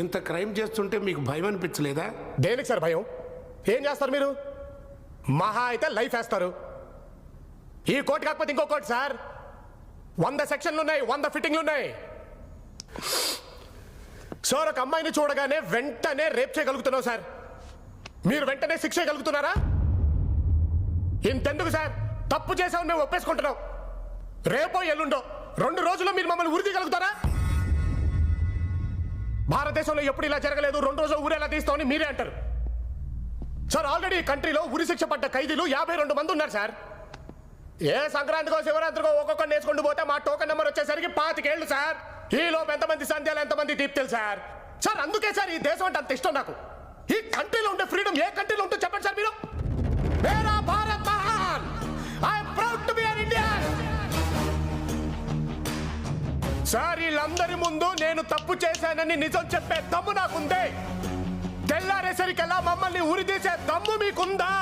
ఇంత క్రైమ్ చేస్తుంటే మీకు భయం అనిపించలేదా? దేనికి సార్ భయం? ఏం చేస్తారు మీరు? మహా అయితే లైఫ్ వేస్తారు. ఈ కోర్టు కాకపోతే ఇంకో కోర్టు సార్. 100 సెక్షన్లు ఉన్నాయి, 100 ఫిట్టింగ్లు ఉన్నాయి. సార్ ఒక అమ్మాయిని చూడగానే వెంటనే రేప్ చేయగలుగుతున్నావు సార్. మీరు వెంటనే శిక్ష చేయగలుగుతున్నారా? ఇంతెందుకు సార్, తప్పు చేసామని మేము ఒప్పేసుకుంటున్నాం. రేపో ఎల్లుండో 2 రోజుల్లో మీరు మమ్మల్ని ఉరి తీయగలుగుతారా? భారతదేశంలో ఎప్పుడు ఇలా జరగలేదు, 2 రోజులు ఊరు ఎలా తీస్తామని మీరే అంటారు సార్. ఆల్రెడీ ఈ కంట్రీలో ఉరి శిక్ష పడ్డ ఖైదీలు 52 మంది ఉన్నారు సార్. ఏ సంక్రాంతికో శివరాత్రికో ఒక్కొక్కరిని వేసుకుంటూ పోతే మా టోకెన్ నెంబర్ వచ్చేసరికి 25 ఏళ్ళు సార్. ఈ లోపు ఎంతమంది సంధ్యాలు ఎంతమంది దీప్తులు సార్. సార్ అందుకే సార్ ఈ దేశం అంటే అంత ఇష్టం నాకు. ఈ కంట్రీలో ఉండే ఫ్రీడమ్ ఏ కంట్రీలో ఉంటుందో చెప్పండి సార్ మీరు. మేరా భారత్ మహాన్, I am proud to be an Indian. Sir వీళ్ళందరి ముందు నేను తప్పు చేశానని నిజం చెప్పే దమ్ము నాకుందే. తెల్లారేసరికల్లా మమ్మల్ని ఉరి తీసే దమ్ము మీకుందా?